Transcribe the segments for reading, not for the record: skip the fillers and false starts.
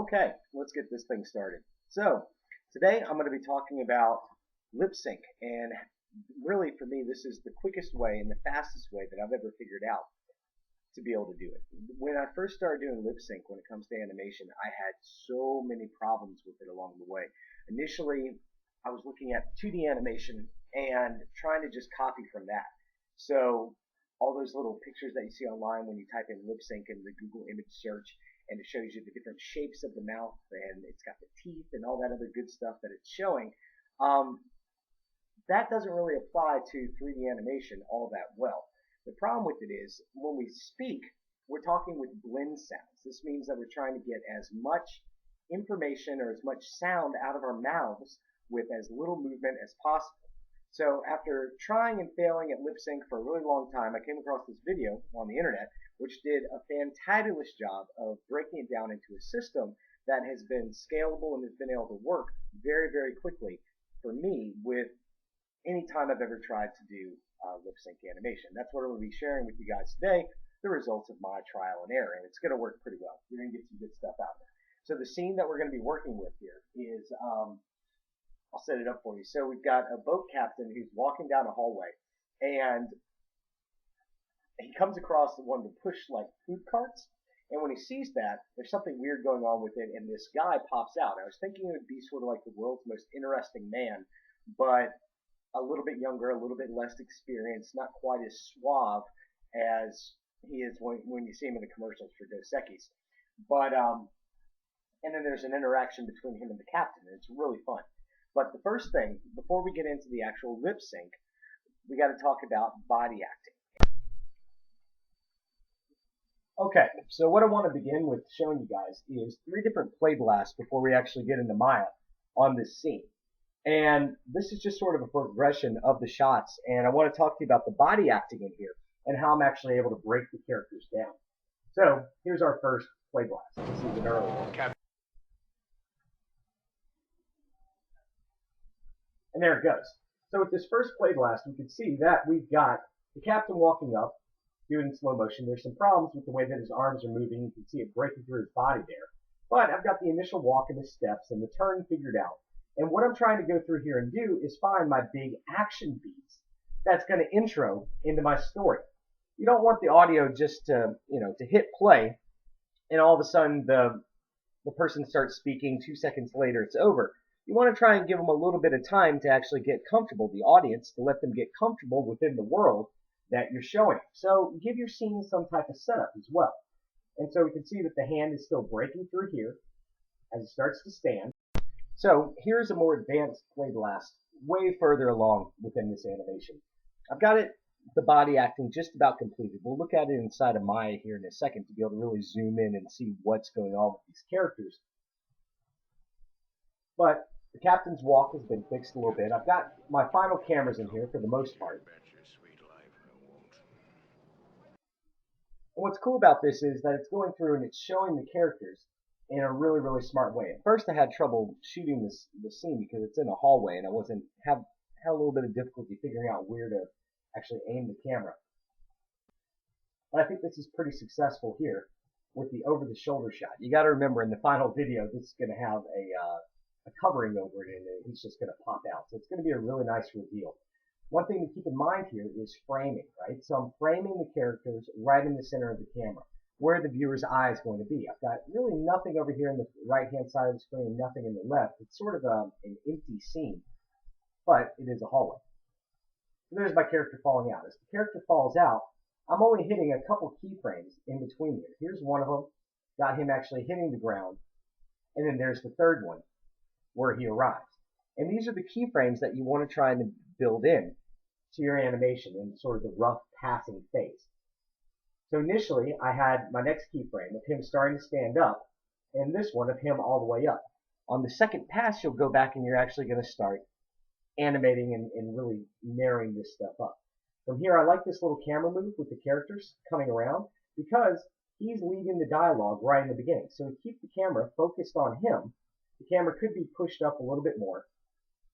Okay, let's get this thing started. So, today I'm going to be talking about lip sync, and really for me, this is the quickest way and the fastest way that I've ever figured out to be able to do it. When I first started doing lip sync when it comes to animation, I had so many problems with it along the way. Initially, I was looking at 2D animation and trying to just copy from that. So all those little pictures that you see online when you type in lip sync in the Google image search, and it shows you the different shapes of the mouth, and it's got the teeth and all that other good stuff that it's showing. Um, that doesn't really apply to 3D animation all that well. The problem with it is when we speak, we're talking with blend sounds. This means that we're trying to get as much information or as much sound out of our mouths with as little movement as possible. So after trying and failing at lip sync for a really long time, I came across this video on the internet which did a fantabulous job of breaking it down into a system that has been scalable and has been able to work very, very quickly for me with any time I've ever tried to do lip sync animation. That's what I'm going to be sharing with you guys today, the results of my trial and error, and it's going to work pretty well. You're going to get some good stuff out of it. So the scene that we're going to be working with here is I'll set it up for you. So we've got a boat captain who's walking down a hallway, and he comes across one of the push like food carts. And when he sees that, there's something weird going on with it, and this guy pops out. I was thinking it would be sort of like the world's most interesting man, but a little bit younger, a little bit less experienced, not quite as suave as he is when you see him in the commercials for Dos Equis. But and then there's an interaction between him and the captain, and it's really fun. But the first thing, before we get into the actual lip sync, we got to talk about body acting. Okay, so what I want to begin with showing you guys is 3 different play blasts before we actually get into Maya on this scene. And this is just sort of a progression of the shots, and I want to talk to you about the body acting in here and how I'm actually able to break the characters down. So here's our first play blast. This is an early one. And there it goes. So with this first play blast, we can see that we've got the captain walking up, doing in slow motion. There's some problems with the way that his arms are moving. You can see it breaking through his body there. But I've got the initial walk and the steps and the turn figured out. And what I'm trying to go through here and do is find my big action beats that's going to intro into my story. You don't want the audio just to, to hit play and all of a sudden the person starts speaking, 2 seconds later it's over. You want to try and give them a little bit of time to actually get comfortable, the audience, to let them get comfortable within the world that you're showing. So give your scene some type of setup as well. And so we can see that the hand is still breaking through here as it starts to stand. So here's a more advanced play blast way further along within this animation. I've got it, the body acting just about completed. We'll look at it inside of Maya here in a second to be able to really zoom in and see what's going on with these characters. But the captain's walk has been fixed a little bit. I've got my final cameras in here for the most part. And what's cool about this is that it's going through and it's showing the characters in a really, really smart way. At first I had trouble shooting the scene because it's in a hallway and I had a little bit of difficulty figuring out where to actually aim the camera. But I think this is pretty successful here with the over-the-shoulder shot. You got to remember in the final video this is going to have a covering over it and it's just going to pop out. So it's going to be a really nice reveal. One thing to keep in mind here is framing, right? So I'm framing the characters right in the center of the camera, where the viewer's eye is going to be. I've got really nothing over here on the right-hand side of the screen, nothing in the left. It's sort of an empty scene, but it is a hallway. So there's my character falling out. As the character falls out, I'm only hitting a couple keyframes in between here. Here's one of them, got him actually hitting the ground, and then there's the third one, where he arrives. And these are the keyframes that you want to try and build in to your animation in sort of the rough passing phase. So initially, I had my next keyframe of him starting to stand up, and this one of him all the way up. On the second pass, you'll go back and you're actually going to start animating and really narrowing this stuff up. From here, I like this little camera move with the characters coming around because he's leaving the dialogue right in the beginning. So we keep the camera focused on him. The camera could be pushed up a little bit more,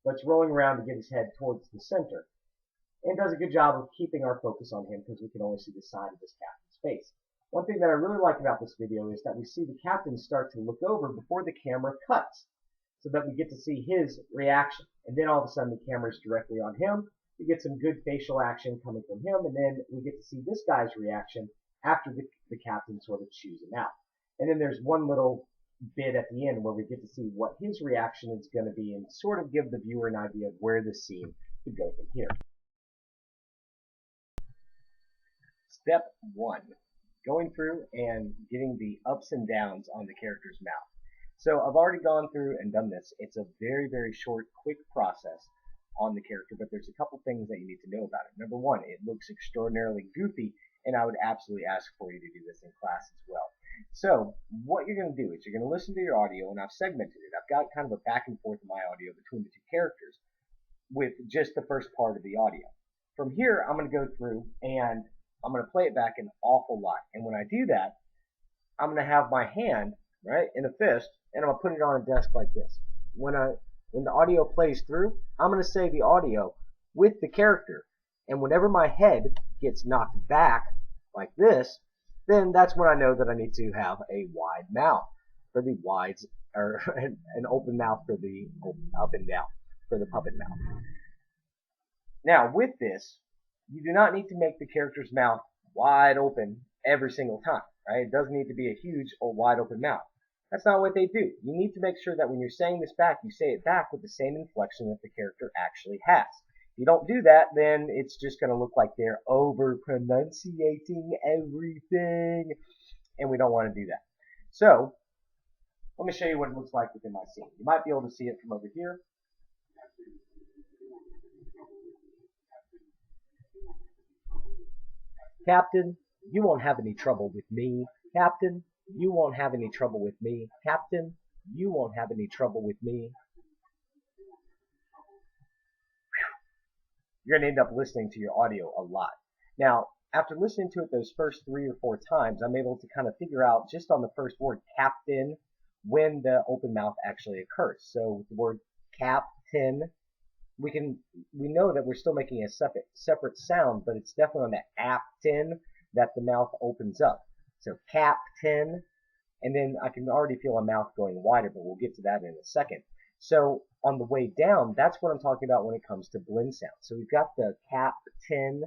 but it's rolling around to get his head towards the center. And does a good job of keeping our focus on him because we can only see the side of this captain's face. One thing that I really like about this video is that we see the captain start to look over before the camera cuts, so that we get to see his reaction. And then all of a sudden the camera is directly on him. We get some good facial action coming from him, and then we get to see this guy's reaction after the captain sort of chews him out. And then there's one little bit at the end where we get to see what his reaction is going to be and sort of give the viewer an idea of where the scene could go from here. Step 1. Going through and getting the ups and downs on the character's mouth. So I've already gone through and done this. It's a very, very short, quick process on the character, but there's a couple things that you need to know about it. Number one, it looks extraordinarily goofy, and I would absolutely ask for you to do this in class as well. So what you're going to do is you're going to listen to your audio, and I've segmented it. I've got kind of a back and forth in my audio between the two characters with just the first part of the audio. From here, I'm going to go through and I'm going to play it back an awful lot. And when I do that, I'm going to have my hand, right, in a fist, and I'm going to put it on a desk like this. When the audio plays through, I'm going to say the audio with the character. And whenever my head gets knocked back like this, then that's when I know that I need to have a wide mouth for the wides, or an open mouth for the up and down for the puppet mouth. Now with this, you do not need to make the character's mouth wide open every single time, right? It doesn't need to be a huge or wide open mouth. That's not what they do. You need to make sure that when you're saying this back, you say it back with the same inflection that the character actually has. If you don't do that, then it's just going to look like they're over-pronunciating everything, and we don't want to do that. So, let me show you what it looks like within my scene. You might be able to see it from over here. Captain, you won't have any trouble with me. Captain, you won't have any trouble with me. Captain, you won't have any trouble with me. You're going to end up listening to your audio a lot. Now, after listening to it those first 3 or 4 times, I'm able to kind of figure out just on the first word, captain, when the open mouth actually occurs. So with the word captain, we know that we're still making a separate sound, but it's definitely on the aptin that the mouth opens up. So captain, and then I can already feel my mouth going wider, but we'll get to that in a second. So on the way down, that's what I'm talking about when it comes to blend sound. So we've got the captain,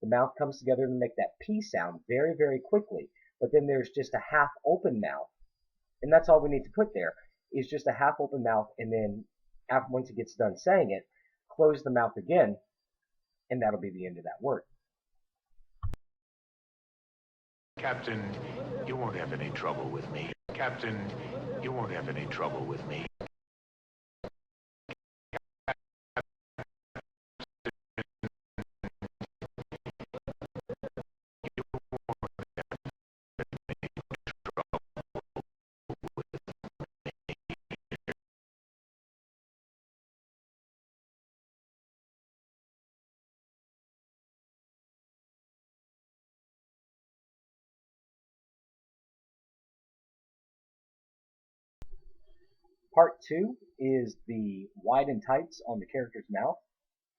the mouth comes together to make that P sound very, very quickly, but then there's just a half open mouth, and that's all we need to put there, is just a half open mouth, and then once it gets done saying it, close the mouth again, and that'll be the end of that word. Captain, you won't have any trouble with me. Captain, you won't have any trouble with me. Part 2 is the wide and tights on the character's mouth,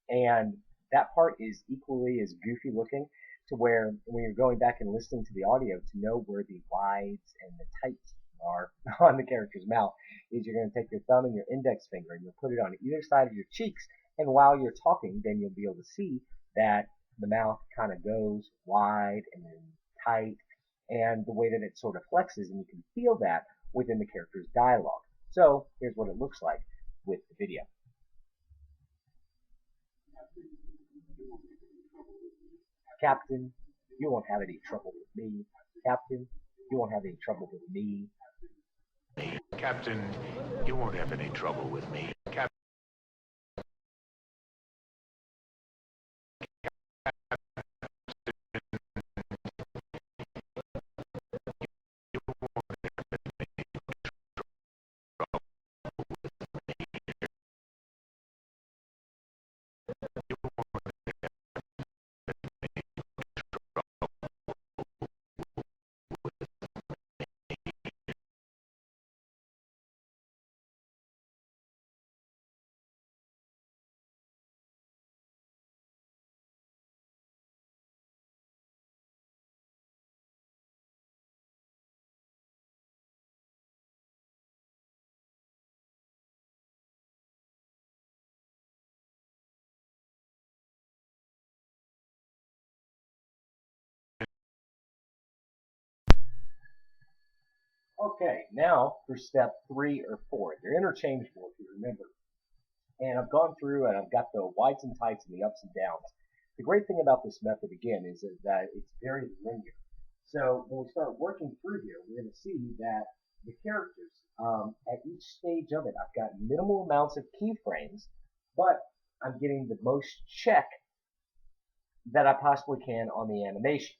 and that part is equally as goofy looking, to where when you're going back and listening to the audio to know where the wides and the tights are on the character's mouth, is you're going to take your thumb and your index finger and you'll put it on either side of your cheeks, and while you're talking, then you'll be able to see that the mouth kind of goes wide and then tight, and the way that it sort of flexes, and you can feel that within the character's dialogue. So here's what it looks like with the video. Captain, you won't have any trouble with me. Captain, you won't have any trouble with me. Captain, you won't have any trouble with me. Captain. Okay, now for step 3 or 4. They're interchangeable if you remember. And I've gone through and I've got the whites and tights and the ups and downs. The great thing about this method again is that it's very linear. So when we start working through here, we're going to see that the characters, at each stage of it, I've got minimal amounts of keyframes, but I'm getting the most check that I possibly can on the animation.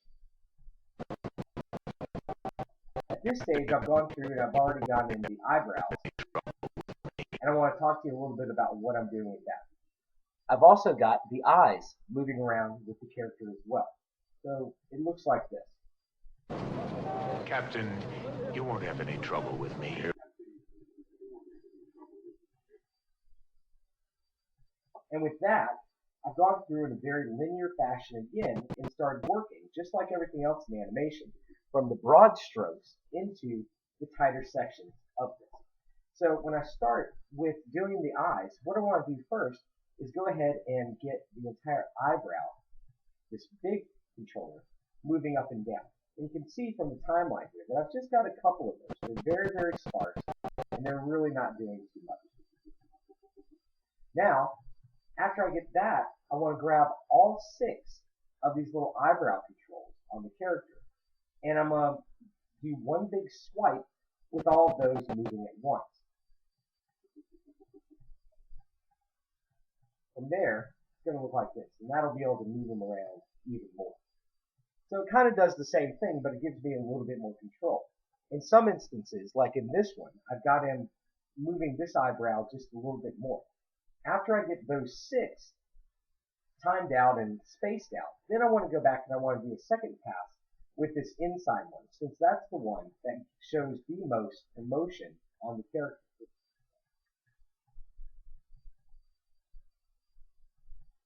At this stage, I've gone through and I've already gotten in the eyebrows, and I want to talk to you a little bit about what I'm doing with that. I've also got the eyes moving around with the character as well. So it looks like this. Captain, you won't have any trouble with me. And with that, I've gone through in a very linear fashion again and started working, just like everything else in animation, from the broad strokes into the tighter sections of this. So when I start with doing the eyes, what I want to do first is go ahead and get the entire eyebrow, this big controller, moving up and down. And you can see from the timeline here that I've just got a couple of those. They're very, very sparse, and they're really not doing too much. Now, after I get that, I want to grab all 6 of these little eyebrow controls on the character. And I'm going to do one big swipe with all of those moving at once. From there, it's going to look like this. And that'll be able to move them around even more. So it kind of does the same thing, but it gives me a little bit more control. In some instances, like in this one, I've got him moving this eyebrow just a little bit more. After I get those 6 timed out and spaced out, then I want to go back and I want to do a second pass with this inside one, since that's the one that shows the most emotion on the character.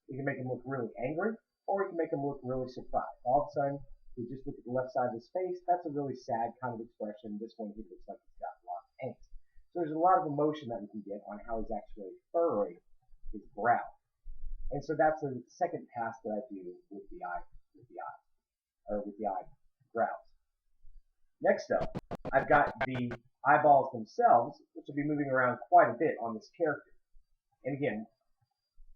You can make him look really angry, or you can make him look really surprised. All of a sudden, you just look at the left side of his face, that's a really sad kind of expression. This one here looks like he's got a lot of angst. So there's a lot of emotion that we can get on how he's actually furrowing his brow. And so that's a second pass that I do with the eyebrows. Next up, I've got the eyeballs themselves, which will be moving around quite a bit on this character. And again,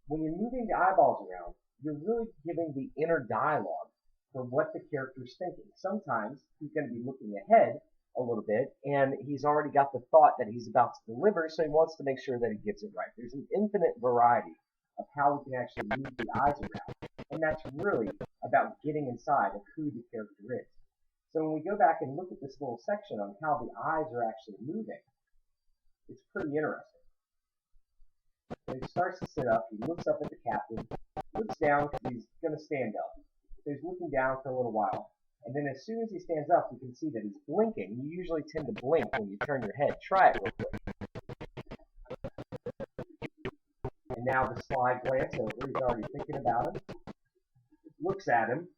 when you're moving the eyeballs around, you're really giving the inner dialogue for what the character's thinking. Sometimes he's going to be looking ahead a little bit, and he's already got the thought that he's about to deliver, so he wants to make sure that he gets it right. There's an infinite variety of how we can actually move the eyes around, and that's really about getting inside of who the character is. So when we go back and look at this little section on how the eyes are actually moving, it's pretty interesting. So he starts to sit up, he looks up at the captain, looks down because he's going to stand up. So he's looking down for a little while, and then as soon as he stands up, you can see that he's blinking. You usually tend to blink when you turn your head. Try it real quick. And now the sly glance over, he's already thinking about him, looks at him,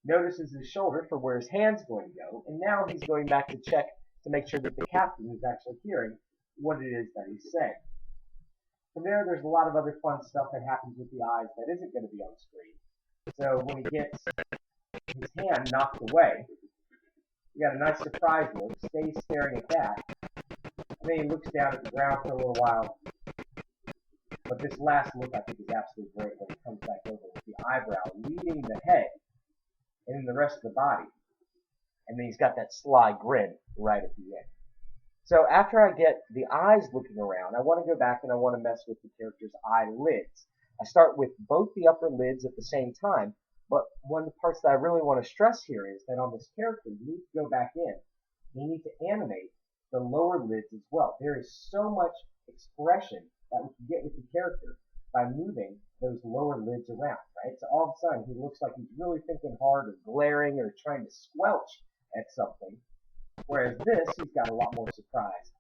notices his shoulder for where his hand's going to go, and now he's going back to check to make sure that the captain is actually hearing what it is that he's saying. From there, there's a lot of other fun stuff that happens with the eyes that isn't going to be on screen. So when he gets his hand knocked away, you got a nice surprise look, stays staring at that, and then he looks down at the ground for a little while. But this last look I think is absolutely great when he comes back over with the eyebrow leading the head and then the rest of the body. And then he's got that sly grin right at the end. So after I get the eyes looking around, I want to go back and I want to mess with the character's eyelids. I start with both the upper lids at the same time, but one of the parts that I really want to stress here is that on this character, you need to go back in. You need to animate the lower lids as well. There is so much expression that we can get with the character by moving those lower lids around, right? So all of a sudden, he looks like he's really thinking hard or glaring or trying to squelch at something. Whereas this, he's got a lot more surprise.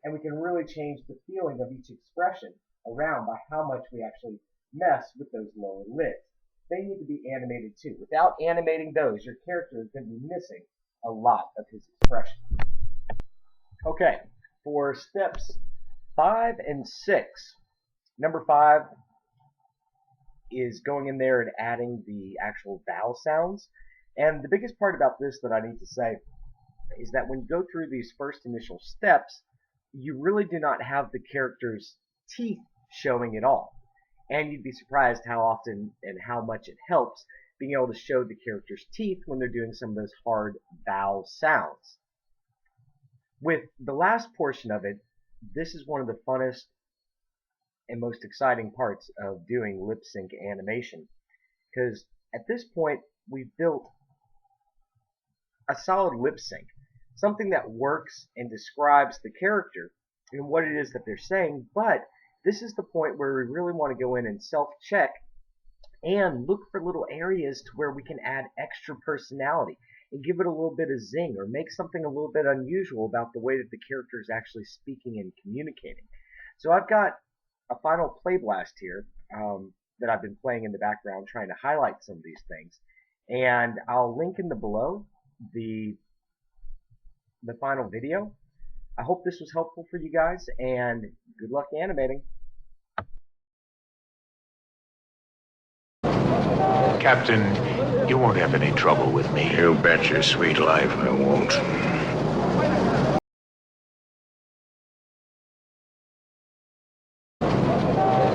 And we can really change the feeling of each expression around by how much we actually mess with those lower lids. They need to be animated too. Without animating those, your character is going to be missing a lot of his expression. Okay, for steps 5 and 6. Number 5 is going in there and adding the actual vowel sounds. And the biggest part about this that I need to say is that when you go through these first initial steps, you really do not have the character's teeth showing at all. And you'd be surprised how often and how much it helps being able to show the character's teeth when they're doing some of those hard vowel sounds. With the last portion of it, this is one of the funnest and most exciting parts of doing lip sync animation, because at this point we've built a solid lip sync, something that works and describes the character and what it is that they're saying. But this is the point where we really want to go in and self-check and look for little areas to where we can add extra personality and give it a little bit of zing, or make something a little bit unusual about the way that the character is actually speaking and communicating. So I've got a final play blast here that I've been playing in the background, trying to highlight some of these things, and I'll link in the below the final video. I hope this was helpful for you guys, and good luck animating. Captain, you won't have any trouble with me. You bet your sweet life I won't.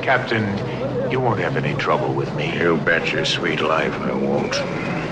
Captain, you won't have any trouble with me. You bet your sweet life I won't.